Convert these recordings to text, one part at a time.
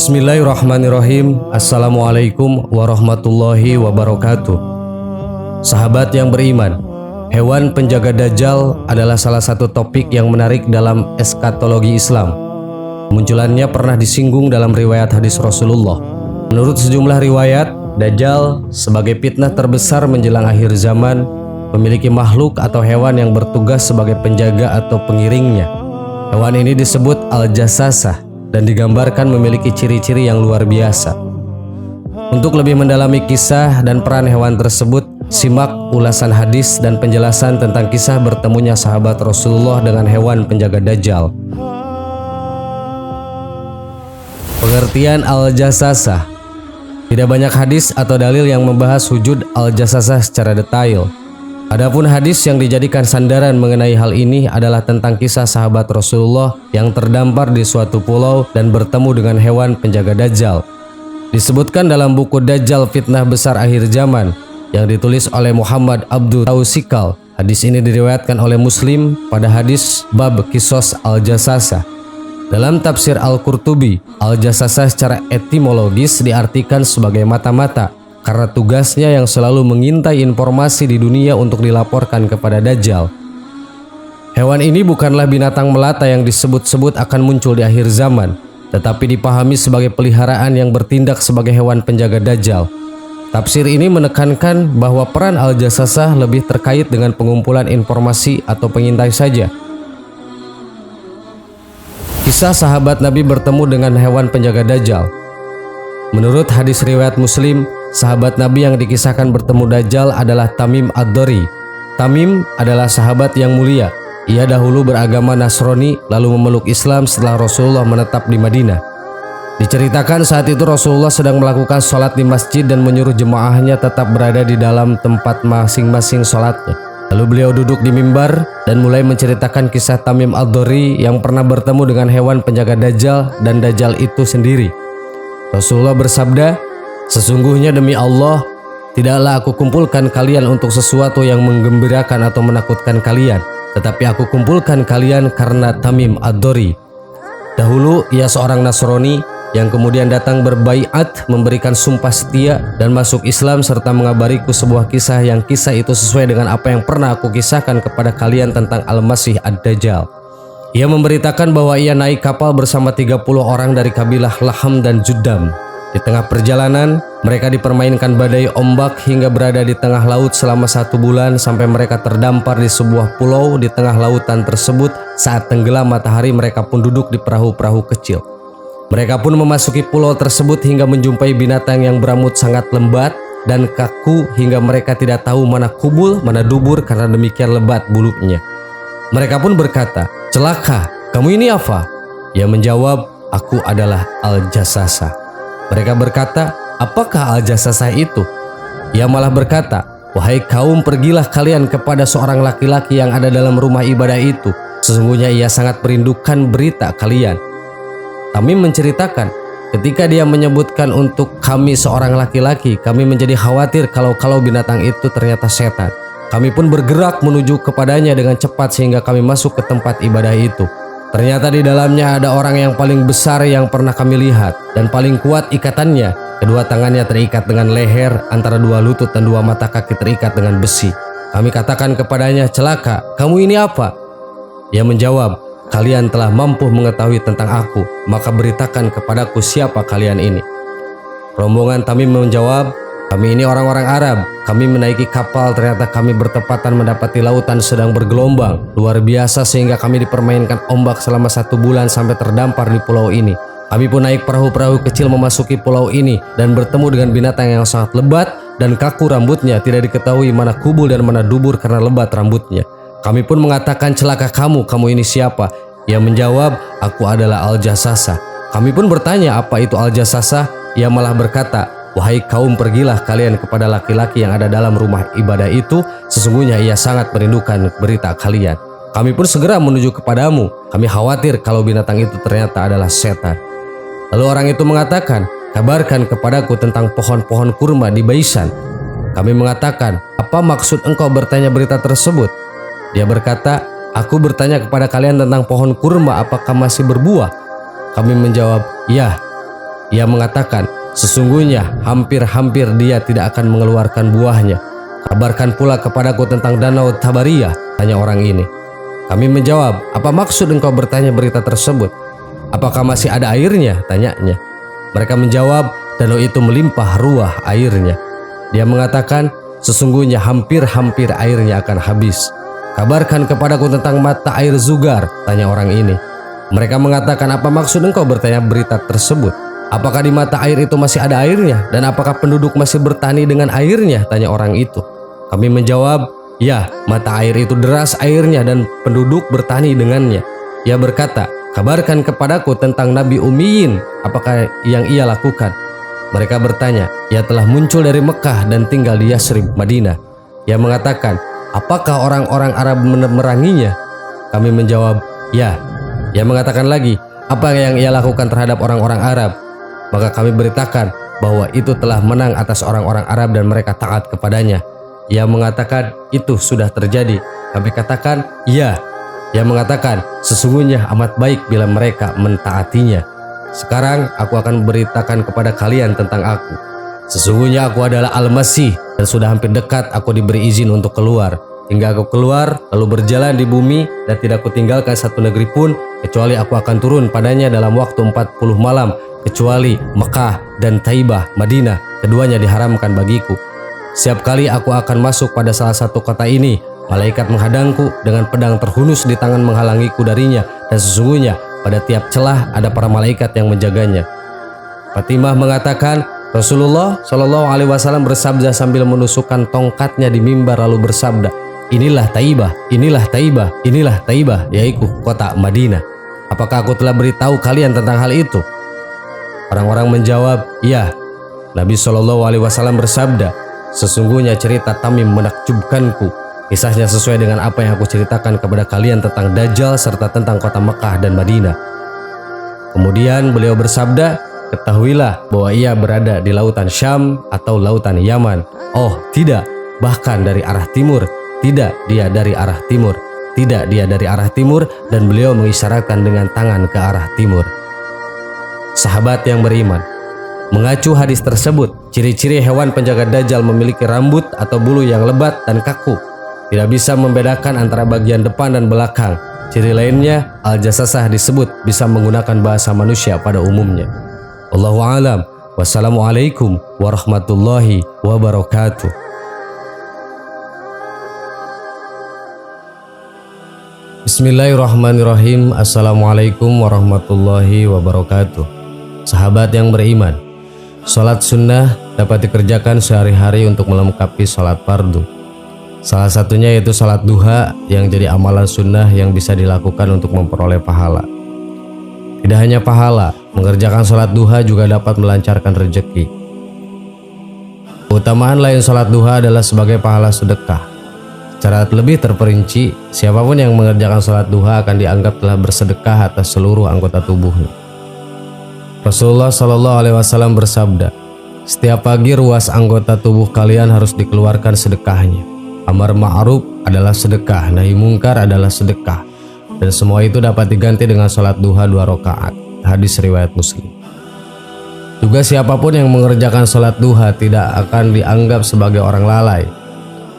Bismillahirrahmanirrahim. Assalamualaikum warahmatullahi wabarakatuh. Sahabat yang beriman, hewan penjaga Dajjal adalah salah satu topik yang menarik dalam eskatologi Islam. Munculannya pernah disinggung dalam riwayat hadis Rasulullah. Menurut sejumlah riwayat, Dajjal sebagai fitnah terbesar menjelang akhir zaman memiliki makhluk atau hewan yang bertugas sebagai penjaga atau pengiringnya. Hewan ini disebut Al-Jassasah dan digambarkan memiliki ciri-ciri yang luar biasa. Untuk lebih mendalami kisah dan peran hewan tersebut, simak ulasan hadis dan penjelasan tentang kisah bertemunya sahabat Rasulullah dengan hewan penjaga Dajjal. Pengertian Al-Jassasah. Tidak banyak hadis atau dalil yang membahas wujud Al-Jassasah secara detail. Adapun hadis yang dijadikan sandaran mengenai hal ini adalah tentang kisah sahabat Rasulullah yang terdampar di suatu pulau dan bertemu dengan hewan penjaga Dajjal. Disebutkan dalam buku Dajjal Fitnah Besar Akhir Zaman yang ditulis oleh Muhammad Abdul Tausikal. Hadis ini diriwayatkan oleh Muslim pada hadis bab Qisas Al-Jassasah. Dalam tafsir Al-Qurtubi, Al-Jassasah secara etimologis diartikan sebagai mata-mata, karena tugasnya yang selalu mengintai informasi di dunia untuk dilaporkan kepada Dajjal. Hewan ini bukanlah binatang melata yang disebut-sebut akan muncul di akhir zaman, tetapi dipahami sebagai peliharaan yang bertindak sebagai hewan penjaga Dajjal. Tafsir ini menekankan bahwa peran Al-Jassasah lebih terkait dengan pengumpulan informasi atau pengintai saja. Kisah sahabat Nabi bertemu dengan hewan penjaga Dajjal. Menurut hadis riwayat Muslim, sahabat Nabi yang dikisahkan bertemu Dajjal adalah Tamim Ad-Dari. Tamim adalah sahabat yang mulia. Ia dahulu beragama Nasrani lalu memeluk Islam setelah Rasulullah menetap di Madinah. Diceritakan saat itu Rasulullah sedang melakukan sholat di masjid dan menyuruh jemaahnya tetap berada di dalam tempat masing-masing sholatnya. Lalu beliau duduk di mimbar dan mulai menceritakan kisah Tamim Ad-Dari yang pernah bertemu dengan hewan penjaga Dajjal dan Dajjal itu sendiri. Rasulullah bersabda, "Sesungguhnya demi Allah, tidaklah aku kumpulkan kalian untuk sesuatu yang menggembirakan atau menakutkan kalian, tetapi aku kumpulkan kalian karena Tamim Ad-Dari. Dahulu ia seorang Nasrani yang kemudian datang berbaiat, memberikan sumpah setia dan masuk Islam serta mengabariku sebuah kisah yang kisah itu sesuai dengan apa yang pernah aku kisahkan kepada kalian tentang Al-Masih Ad-Dajjal. Ia memberitakan bahwa ia naik kapal bersama 30 orang dari kabilah Laham dan Juddam. Di tengah perjalanan, mereka dipermainkan badai ombak hingga berada di tengah laut selama 1 bulan sampai mereka terdampar di sebuah pulau di tengah lautan tersebut. Saat tenggelam matahari, mereka pun duduk di perahu-perahu kecil. Mereka pun memasuki pulau tersebut hingga menjumpai binatang yang beramut sangat lembat dan kaku hingga mereka tidak tahu mana kubul, mana dubur karena demikian lebat bulunya. Mereka pun berkata, "Celaka, kamu ini apa?" Ia menjawab, "Aku adalah Al-Jassasah." Mereka berkata, "Apakah Al-Jassasah itu?" Ia malah berkata, "Wahai kaum, pergilah kalian kepada seorang laki-laki yang ada dalam rumah ibadah itu. Sesungguhnya ia sangat merindukan berita kalian." Tamim menceritakan, ketika dia menyebutkan untuk kami seorang laki-laki, kami menjadi khawatir kalau binatang itu ternyata setan. Kami pun bergerak menuju kepadanya dengan cepat sehingga kami masuk ke tempat ibadah itu. Ternyata di dalamnya ada orang yang paling besar yang pernah kami lihat dan paling kuat ikatannya. Kedua tangannya terikat dengan leher, antara 2 lutut dan 2 mata kaki terikat dengan besi. Kami katakan kepadanya, "Celaka, kamu ini apa?" Ia menjawab, "Kalian telah mampu mengetahui tentang aku, maka beritakan kepadaku siapa kalian ini." Rombongan Tamim menjawab, "Kami ini orang-orang Arab. Kami menaiki kapal, ternyata kami bertepatan mendapati lautan sedang bergelombang luar biasa sehingga kami dipermainkan ombak selama 1 bulan sampai terdampar di pulau ini. Kami pun naik perahu-perahu kecil memasuki pulau ini dan bertemu dengan binatang yang sangat lebat dan kaku rambutnya, tidak diketahui mana kubul dan mana dubur karena lebat rambutnya. Kami pun mengatakan, 'Celaka kamu, kamu ini siapa?' Ia menjawab, 'Aku adalah Al-Jassasah.' Kami pun bertanya, 'Apa itu Al-Jassasah?' Ia malah berkata, 'Wahai kaum, pergilah kalian kepada laki-laki yang ada dalam rumah ibadah itu. Sesungguhnya ia sangat merindukan berita kalian. Kami pun segera menuju kepadamu. Kami khawatir kalau binatang itu ternyata adalah setan.' Lalu orang itu mengatakan, 'Kabarkan kepadaku tentang pohon-pohon kurma di Baisan.' Kami mengatakan, 'Apa maksud engkau bertanya berita tersebut?' Dia berkata, 'Aku bertanya kepada kalian tentang pohon kurma, apakah masih berbuah?' Kami menjawab, 'Ya.' Ia mengatakan, sesungguhnya hampir-hampir dia tidak akan mengeluarkan buahnya. Kabarkan pula kepadaku tentang danau Tabariyah, tanya orang ini. Kami menjawab, apa maksud engkau bertanya berita tersebut? Apakah masih ada airnya? Tanyanya. Mereka menjawab, danau itu melimpah ruah airnya. Dia mengatakan, sesungguhnya hampir-hampir airnya akan habis. Kabarkan kepadaku tentang mata air Zugar, tanya orang ini. Mereka mengatakan, apa maksud engkau bertanya berita tersebut? Apakah di mata air itu masih ada airnya? Dan apakah penduduk masih bertani dengan airnya? Tanya orang itu. Kami menjawab, ya, mata air itu deras airnya dan penduduk bertani dengannya. Ia berkata, kabarkan kepadaku tentang Nabi Ummiyin, apakah yang ia lakukan? Mereka bertanya, ia telah muncul dari Mekah dan tinggal di Yasrib, Madinah. Ia mengatakan, apakah orang-orang Arab memeranginya? Kami menjawab, ya. Ia mengatakan lagi, apa yang ia lakukan terhadap orang-orang Arab? Maka kami beritakan bahwa itu telah menang atas orang-orang Arab dan mereka taat kepadanya. Ia mengatakan, itu sudah terjadi. Kami katakan, ya. Ia mengatakan, sesungguhnya amat baik bila mereka mentaatinya. Sekarang aku akan beritakan kepada kalian tentang aku. Sesungguhnya aku adalah Al-Masih dan sudah hampir dekat aku diberi izin untuk keluar. Hingga aku keluar lalu berjalan di bumi dan tidak kutinggalkan satu negeri pun kecuali aku akan turun padanya dalam waktu 40 malam kecuali Mekah dan Taibah, Madinah, keduanya diharamkan bagiku. Setiap kali aku akan masuk pada salah satu kota ini, malaikat menghadangku dengan pedang terhunus di tangan menghalangiku darinya, dan sesungguhnya pada tiap celah ada para malaikat yang menjaganya. Fatimah mengatakan, Rasulullah Shallallahu Alaihi Wasallam bersabda sambil menusukkan tongkatnya di mimbar lalu bersabda, inilah Taibah, inilah Taibah, inilah Taibah, yaitu kota Madinah. Apakah aku telah beritahu kalian tentang hal itu? Orang-orang menjawab, ya. Nabi Shallallahu Alaihi Wasallam bersabda, sesungguhnya cerita Tamim menakjubkanku. Kisahnya sesuai dengan apa yang aku ceritakan kepada kalian tentang Dajjal serta tentang kota Mekah dan Madinah. Kemudian beliau bersabda, ketahuilah bahwa ia berada di lautan Syam atau lautan Yaman. Oh tidak, bahkan dari arah timur. Tidak, dia dari arah timur. Tidak, dia dari arah timur, dan beliau mengisyaratkan dengan tangan ke arah timur. Sahabat yang beriman, mengacu hadis tersebut, ciri-ciri hewan penjaga Dajjal memiliki rambut atau bulu yang lebat dan kaku. Tidak bisa membedakan antara bagian depan dan belakang. Ciri lainnya, Al-Jassasah disebut bisa menggunakan bahasa manusia pada umumnya. Wallahu a'lam. Wassalamualaikum warahmatullahi wabarakatuh. Bismillahirrahmanirrahim. Assalamualaikum warahmatullahi wabarakatuh. Sahabat yang beriman, sholat sunnah dapat dikerjakan sehari-hari untuk melengkapi sholat fardu. Salah satunya yaitu sholat duha yang jadi amalan sunnah yang bisa dilakukan untuk memperoleh pahala. Tidak hanya pahala, mengerjakan sholat duha juga dapat melancarkan rezeki. Keutamaan lain sholat duha adalah sebagai pahala sedekah. Secara lebih terperinci, siapapun yang mengerjakan sholat duha akan dianggap telah bersedekah atas seluruh anggota tubuhnya. Rasulullah Shallallahu Alaihi Wasallam bersabda, setiap pagi ruas anggota tubuh kalian harus dikeluarkan sedekahnya. Amar ma'ruf adalah sedekah, nahi mungkar adalah sedekah, dan semua itu dapat diganti dengan sholat duha 2 rakaat. Hadis riwayat Muslim. Juga siapapun yang mengerjakan sholat duha tidak akan dianggap sebagai orang lalai.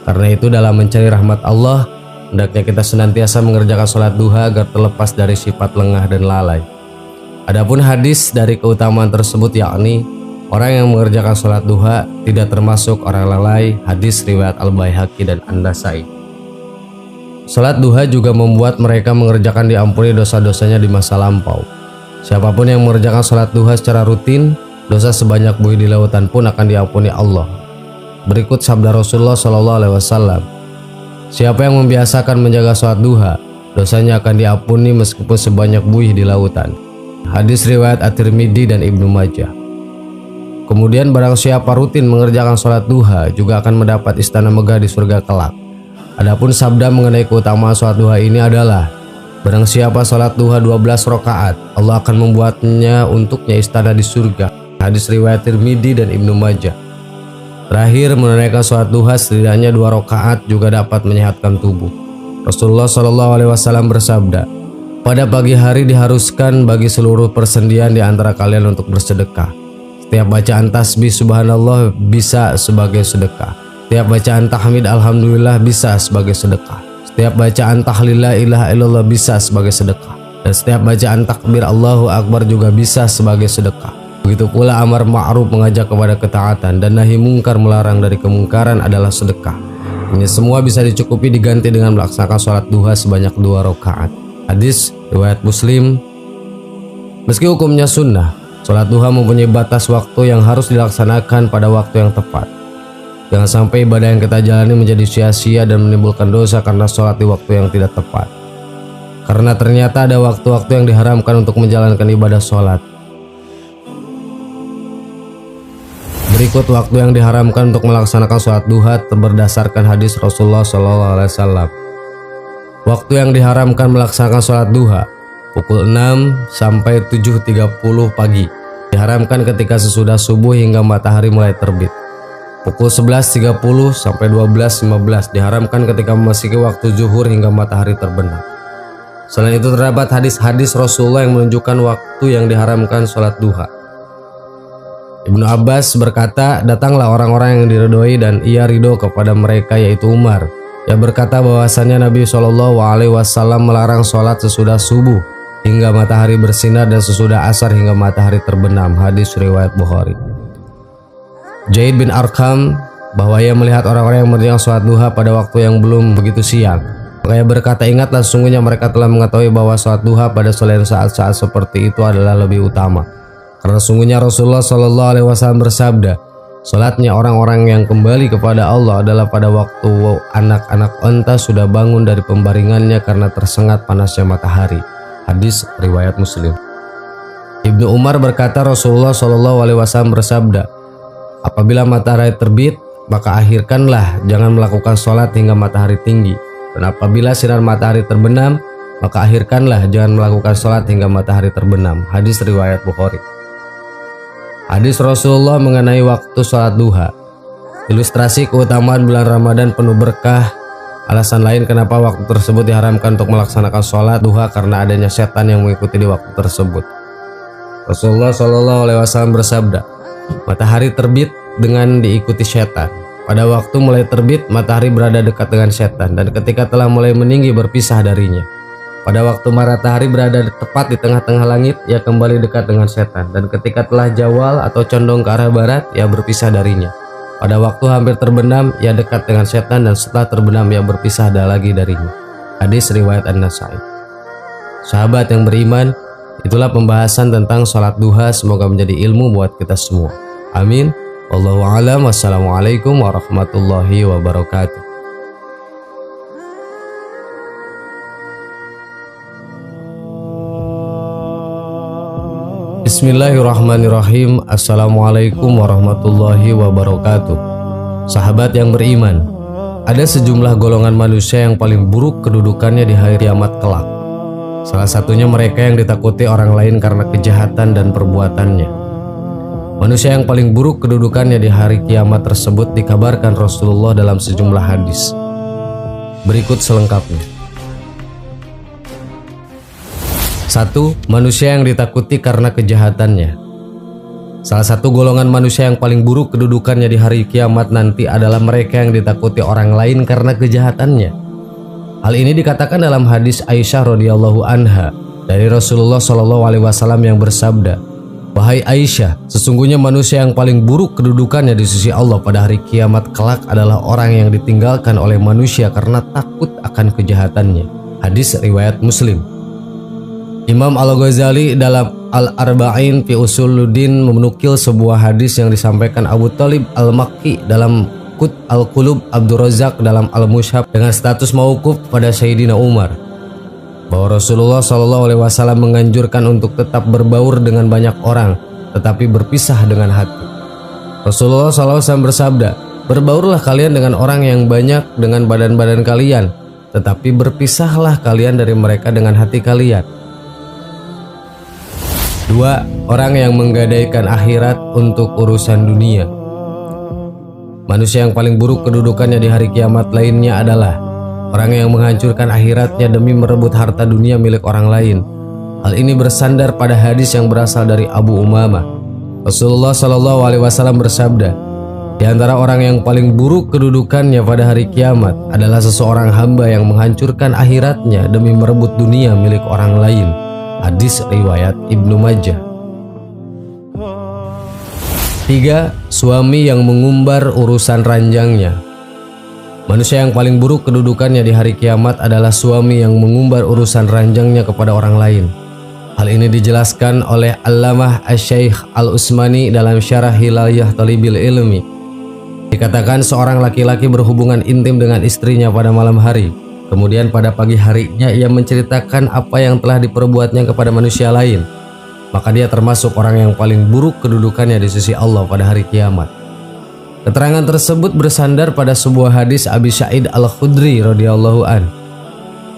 Karena itu dalam mencari rahmat Allah, hendaknya kita senantiasa mengerjakan sholat duha agar terlepas dari sifat lengah dan lalai. Adapun hadis dari keutamaan tersebut yakni orang yang mengerjakan sholat duha tidak termasuk orang lalai. Hadis riwayat Al-Baihaqi dan An-Nasai. Sholat duha juga membuat mereka mengerjakan diampuni dosa-dosanya di masa lampau. Siapapun yang mengerjakan sholat duha secara rutin, dosa sebanyak buih di lautan pun akan diampuni Allah. Berikut sabda Rasulullah Shallallahu Alaihi Wasallam, siapa yang membiasakan menjaga sholat duha, dosanya akan diampuni meskipun sebanyak buih di lautan. Hadis riwayat At-Tirmidzi dan Ibnu Majah. Kemudian barang siapa rutin mengerjakan sholat duha juga akan mendapat istana megah di surga kelak. Adapun sabda mengenai keutamaan sholat duha ini adalah, barang siapa sholat duha 12 rakaat, Allah akan membuatnya untuknya istana di surga. Hadis riwayat Tirmidzi dan Ibnu Majah. Terakhir, menunaikan sholat duha setidaknya 2 rakaat juga dapat menyehatkan tubuh. Rasulullah Shallallahu Alaihi Wasallam bersabda, pada pagi hari diharuskan bagi seluruh persendian di antara kalian untuk bersedekah. Setiap bacaan tasbih subhanallah bisa sebagai sedekah. Setiap bacaan tahmid alhamdulillah bisa sebagai sedekah. Setiap bacaan tahlil la ilaha illallah bisa sebagai sedekah. Dan setiap bacaan takbir Allahu Akbar juga bisa sebagai sedekah. Begitu pula amar ma'ruf mengajak kepada ketaatan dan nahi mungkar melarang dari kemungkaran adalah sedekah. Ini semua bisa dicukupi diganti dengan melaksanakan sholat duha sebanyak 2 rakaat. Hadis riwayat Muslim. Meski hukumnya sunnah, sholat duha mempunyai batas waktu yang harus dilaksanakan pada waktu yang tepat. Jangan sampai ibadah yang kita jalani menjadi sia-sia dan menimbulkan dosa karena sholat di waktu yang tidak tepat. Karena ternyata ada waktu-waktu yang diharamkan untuk menjalankan ibadah sholat. Berikut waktu yang diharamkan untuk melaksanakan sholat duha berdasarkan hadis Rasulullah SAW. Waktu yang diharamkan melaksanakan sholat duha pukul 6 sampai 7.30 pagi. Diharamkan ketika sesudah subuh hingga matahari mulai terbit. Pukul 11.30 sampai 12.15 diharamkan ketika memasuki waktu zuhur hingga matahari terbenam. Selain itu terdapat hadis-hadis Rasulullah yang menunjukkan waktu yang diharamkan sholat duha. Ibnu Abbas berkata, datanglah orang-orang yang diridhoi dan ia ridho kepada mereka, yaitu Umar. Ia berkata bahwasannya Nabi SAW melarang sholat sesudah subuh hingga matahari bersinar dan sesudah asar hingga matahari terbenam. Hadis riwayat Bukhari. Zaid bin Arqam bahwa ia melihat orang-orang yang mengerjakan sholat duha pada waktu yang belum begitu siang. Maka ia berkata, ingatlah sesungguhnya mereka telah mengetahui bahwa sholat duha pada selain saat-saat seperti itu adalah lebih utama. Karena sungguhnya Rasulullah SAW bersabda, sholatnya orang-orang yang kembali kepada Allah adalah pada waktu anak-anak onta sudah bangun dari pembaringannya karena tersengat panasnya matahari. Hadis riwayat Muslim. Ibnu Umar berkata, Rasulullah SAW bersabda, apabila matahari terbit, maka akhirkanlah, jangan melakukan sholat hingga matahari tinggi. Dan apabila sinar matahari terbenam, maka akhirkanlah, jangan melakukan sholat hingga matahari terbenam. Hadis riwayat Bukhari. Hadis Rasulullah mengenai waktu sholat duha. Ilustrasi keutamaan bulan Ramadan penuh berkah. Alasan lain kenapa waktu tersebut diharamkan untuk melaksanakan sholat duha karena adanya setan yang mengikuti di waktu tersebut. Rasulullah SAW bersabda, matahari terbit dengan diikuti setan. Pada waktu mulai terbit, matahari berada dekat dengan setan, dan ketika telah mulai meninggi berpisah darinya. Pada waktu matahari berada tepat di tengah-tengah langit, ia kembali dekat dengan setan, dan ketika telah jawal atau condong ke arah barat, ia berpisah darinya. Pada waktu hampir terbenam, ia dekat dengan setan, dan setelah terbenam, ia berpisah lagi darinya. Hadis riwayat An-Nasai. Sahabat yang beriman, itulah pembahasan tentang sholat duha. Semoga menjadi ilmu buat kita semua. Amin. Wallahu a'lam. Wassalamualaikum warahmatullahi wabarakatuh. Bismillahirrahmanirrahim. Assalamualaikum warahmatullahi wabarakatuh. Sahabat yang beriman, ada sejumlah golongan manusia yang paling buruk kedudukannya di hari kiamat kelak. Salah satunya mereka yang ditakuti orang lain karena kejahatan dan perbuatannya. Manusia yang paling buruk kedudukannya di hari kiamat tersebut dikabarkan Rasulullah dalam sejumlah hadis. Berikut selengkapnya. 1. Manusia yang ditakuti karena kejahatannya. Salah satu golongan manusia yang paling buruk kedudukannya di hari kiamat nanti adalah mereka yang ditakuti orang lain karena kejahatannya. Hal ini dikatakan dalam hadis Aisyah radhiyallahu anha dari Rasulullah SAW yang bersabda, wahai Aisyah, sesungguhnya manusia yang paling buruk kedudukannya di sisi Allah pada hari kiamat kelak adalah orang yang ditinggalkan oleh manusia karena takut akan kejahatannya. Hadis riwayat Muslim. Imam Al-Ghazali dalam Al-Arba'in fi Usuluddin menukil sebuah hadis yang disampaikan Abu Thalib Al-Makki dalam Qut Al-Qulub, Abdul Razak dalam Al-Mushaf dengan status mauquf pada Sayyidina Umar, bahwa Rasulullah SAW menganjurkan untuk tetap berbaur dengan banyak orang tetapi berpisah dengan hati. Rasulullah SAW bersabda, berbaurlah kalian dengan orang yang banyak dengan badan-badan kalian, tetapi berpisahlah kalian dari mereka dengan hati kalian. 2. Orang yang menggadaikan akhirat untuk urusan dunia. Manusia yang paling buruk kedudukannya di hari kiamat lainnya adalah orang yang menghancurkan akhiratnya demi merebut harta dunia milik orang lain. Hal ini bersandar pada hadis yang berasal dari Abu Umamah. Rasulullah Shallallahu Alaihi Wasallam bersabda, di antara orang yang paling buruk kedudukannya pada hari kiamat adalah seseorang hamba yang menghancurkan akhiratnya demi merebut dunia milik orang lain. Hadis riwayat Ibnu Majah. 3. Suami yang mengumbar urusan ranjangnya. Manusia yang paling buruk kedudukannya di hari kiamat adalah suami yang mengumbar urusan ranjangnya kepada orang lain. Hal ini dijelaskan oleh Allamah Asy-Syaikh Al-Utsmani dalam Syarah Hilayah Thalibil Ilmi. Dikatakan seorang laki-laki berhubungan intim dengan istrinya pada malam hari. Kemudian pada pagi harinya ia menceritakan apa yang telah diperbuatnya kepada manusia lain. Maka dia termasuk orang yang paling buruk kedudukannya di sisi Allah pada hari kiamat. Keterangan tersebut bersandar pada sebuah hadis Abi Sa'id Al-Khudri radhiyallahu an.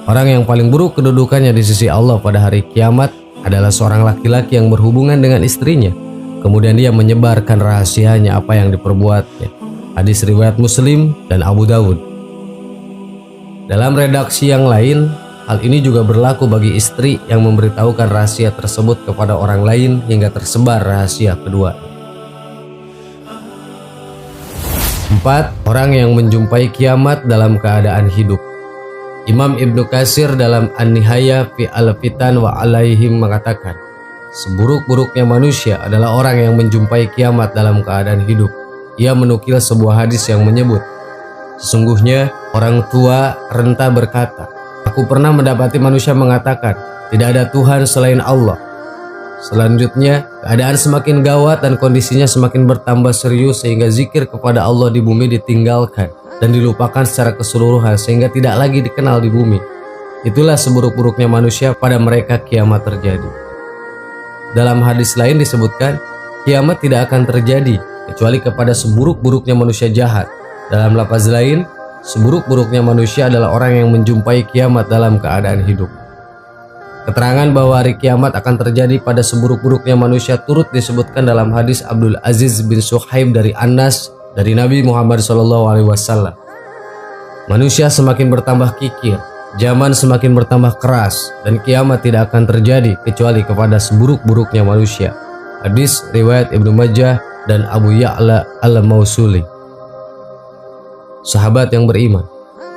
Orang yang paling buruk kedudukannya di sisi Allah pada hari kiamat adalah seorang laki-laki yang berhubungan dengan istrinya. Kemudian dia menyebarkan rahasianya apa yang diperbuatnya. Hadis riwayat Muslim dan Abu Dawud. Dalam redaksi yang lain, hal ini juga berlaku bagi istri yang memberitahukan rahasia tersebut kepada orang lain hingga tersebar rahasia kedua. 4. Orang yang menjumpai kiamat dalam keadaan hidup. Imam Ibnu Katsir dalam An-Nihayah fi Al-Fitan wa Alaihim mengatakan, seburuk-buruknya manusia adalah orang yang menjumpai kiamat dalam keadaan hidup. Ia menukil sebuah hadis yang menyebut, sesungguhnya orang tua renta berkata, aku pernah mendapati manusia mengatakan, tidak ada Tuhan selain Allah. Selanjutnya, keadaan semakin gawat dan kondisinya semakin bertambah serius sehingga zikir kepada Allah di bumi ditinggalkan dan dilupakan secara keseluruhan sehingga tidak lagi dikenal di bumi. Itulah seburuk-buruknya manusia pada mereka kiamat terjadi. Dalam hadis lain disebutkan, kiamat tidak akan terjadi kecuali kepada seburuk-buruknya manusia jahat. Dalam lafaz lain, seburuk-buruknya manusia adalah orang yang menjumpai kiamat dalam keadaan hidup. Keterangan bahwa hari kiamat akan terjadi pada seburuk-buruknya manusia turut disebutkan dalam hadis Abdul Aziz bin Suhaib dari Anas dari Nabi Muhammad SAW. Manusia semakin bertambah kikir, zaman semakin bertambah keras, dan kiamat tidak akan terjadi kecuali kepada seburuk-buruknya manusia. Hadis riwayat Ibnu Majah dan Abu Ya'la Al-Mausuli. Sahabat yang beriman,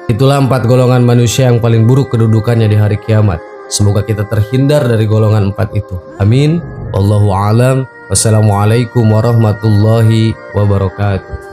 itulah 4 golongan manusia yang paling buruk kedudukannya di hari kiamat. Semoga kita terhindar dari golongan 4 itu. Amin. Wallahu a'lam. Wassalamualaikum warahmatullahi wabarakatuh.